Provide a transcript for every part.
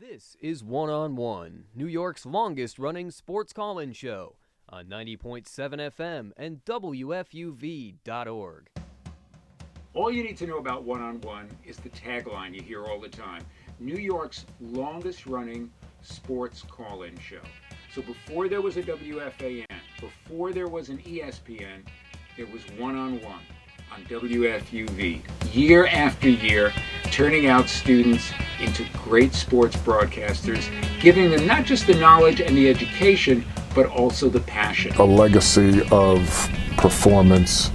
This is One on One, New York's longest-running sports call-in show on 90.7 FM and WFUV.org. All you need to know about One on One is the tagline you hear all the time: New York's longest-running sports call-in show. So before there was a WFAN, before there was an ESPN, it was One on One on WFUV, year after year, turning out students into great sports broadcasters, giving them not just the knowledge and the education, but also the passion. A legacy of performance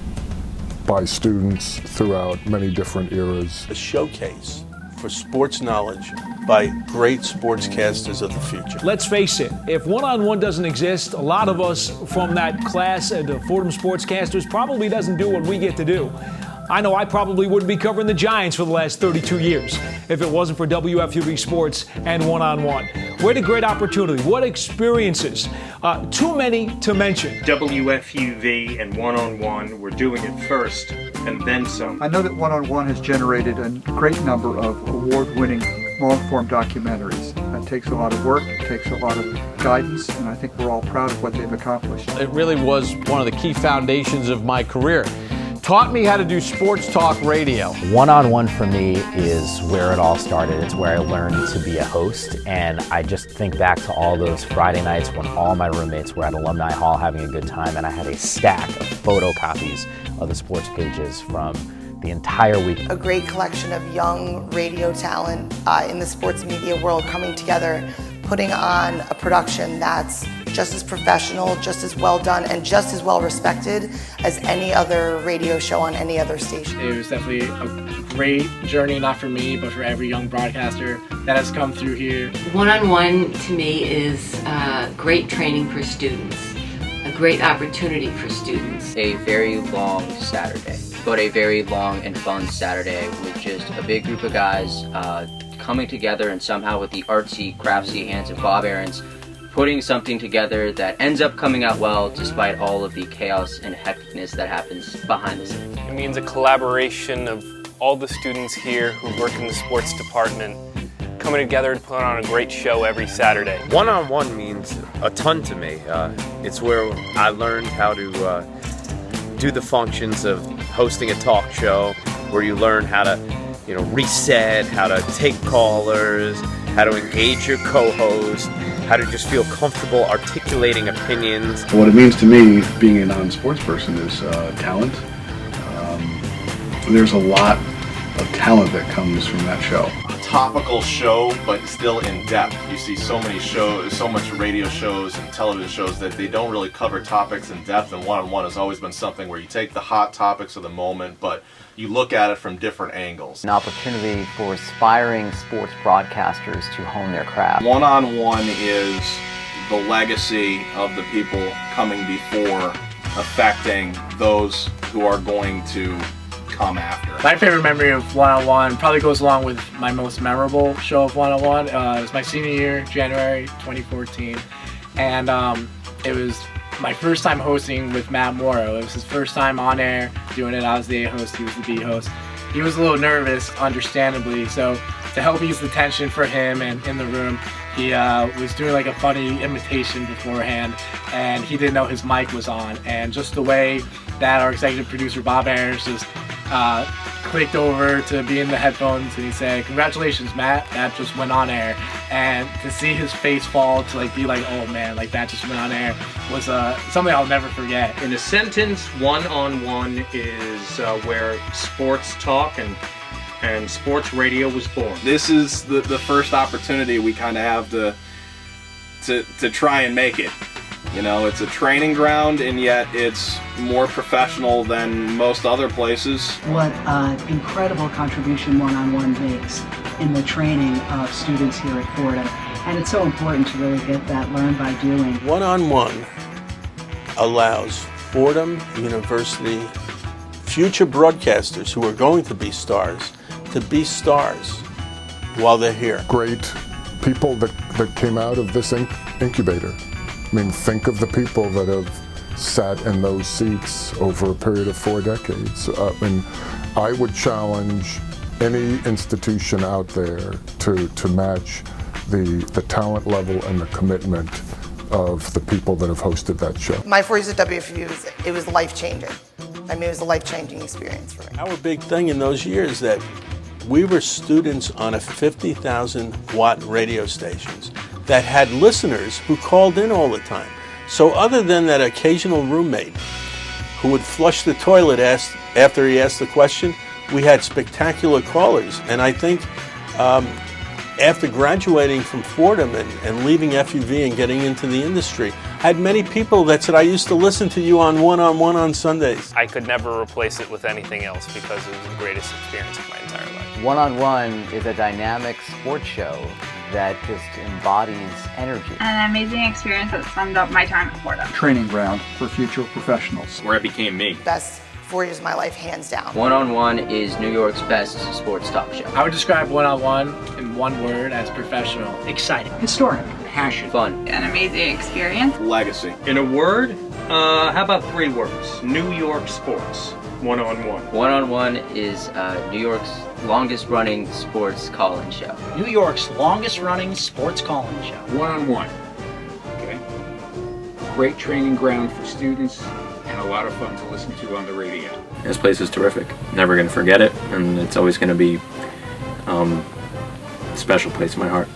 by students throughout many different eras. A showcase for sports knowledge by great sportscasters of the future. Let's face it, if one-on-one doesn't exist, a lot of us from that class at the Fordham Sportscasters probably doesn't do what we get to do. I know I probably wouldn't be covering the Giants for the last 32 years if it wasn't for WFUV Sports and One-on-One. What a great opportunity. What experiences. Too many to mention. WFUV and One-on-One, we're doing it first and then some. I know that One-on-One has generated a great number of award-winning long-form documentaries. That takes a lot of work, it takes a lot of guidance, and I think we're all proud of what they've accomplished. It really was one of the key foundations of my career. Taught me how to do sports talk radio. One-on-One for me is where it all started. It's where I learned to be a host, and I just think back to all those Friday nights when all my roommates were at Alumni Hall having a good time, and I had a stack of photocopies of the sports pages from the entire week. A great collection of young radio talent in the sports media world coming together, putting on a production that's just as professional, just as well done, and just as well respected as any other radio show on any other station. It was definitely a great journey, not for me, but for every young broadcaster that has come through here. One-on-one to me is great training for students, a great opportunity for students. A very long Saturday, but a very long and fun Saturday with just a big group of guys coming together, and somehow with the artsy, craftsy hands of Bob Aarons, putting something together that ends up coming out well despite all of the chaos and hecticness that happens behind the scenes. It means a collaboration of all the students here who work in the sports department coming together to put on a great show every Saturday. One-on-one means a ton to me. It's where I learned how to do the functions of hosting a talk show, where you learn how to reset, how to take callers, how to engage your co-host, how to just feel comfortable articulating opinions. What it means to me, being a non-sports person, is talent. There's a lot of talent that comes from that show. A topical show, but still in depth. You see so many shows, so much radio shows and television shows that they don't really cover topics in depth, and One-on-One has always been something where you take the hot topics of the moment, but you look at it from different angles. An opportunity for aspiring sports broadcasters to hone their craft. One-on-One is the legacy of the people coming before, affecting those who are going to come after. My favorite memory of One-on-One probably goes along with my most memorable show of One-on-One. It was my senior year, January 2014, and it was my first time hosting with Matt Morrow. It was his first time on air doing it. I was the A host, he was the B host. He was a little nervous, understandably, so to help ease the tension for him and in the room, he was doing like a funny imitation beforehand, and he didn't know his mic was on, and just the way that our executive producer Bob Aarons just clicked over to be in the headphones, and he said, "Congratulations, Matt, that just went on air." And to see his face fall, to like be like, "Oh man, like that just went on air," was something I'll never forget. In a sentence, One-on-One is where sports talk and sports radio was born. This is the first opportunity we kind of have to try and make it. It's a training ground, and yet it's more professional than most other places. What an incredible contribution One-on-One makes in the training of students here at Fordham. And it's so important to really get that learned by doing. One-on-One allows Fordham University future broadcasters who are going to be stars while they're here. Great people that came out of this incubator. I mean, think of the people that have sat in those seats over a period of 4 decades. And I would challenge any institution out there to match the talent level and the commitment of the people that have hosted that show. My 4 years at WFUV, it was life-changing. I mean, it was a life-changing experience for me. Our big thing in those years that we were students on a 50,000 watt radio stations that had listeners who called in all the time. So other than that occasional roommate who would flush the toilet after he asked the question, we had spectacular callers. And I think after graduating from Fordham and leaving FUV and getting into the industry, I had many people that said, I used to listen to you on One on Sundays. I could never replace it with anything else because it was the greatest experience of my entire life. One on One is a dynamic sports show that just embodies energy. An amazing experience that summed up my time at Fordham. Training ground for future professionals. Where it became me. Best 4 years of my life, hands down. One on One is New York's best sports talk show. I would describe One on One in one word as professional. Exciting. Historic. Passion. Fun. An amazing experience. Legacy. In a word, how about 3 words? New York sports. One on One. One on One is New York's longest running sports call-in show. New York's longest running sports call-in show. One on One. Okay. Great training ground for students and a lot of fun to listen to on the radio. This place is terrific. Never going to forget it, and it's always going to be a special place in my heart.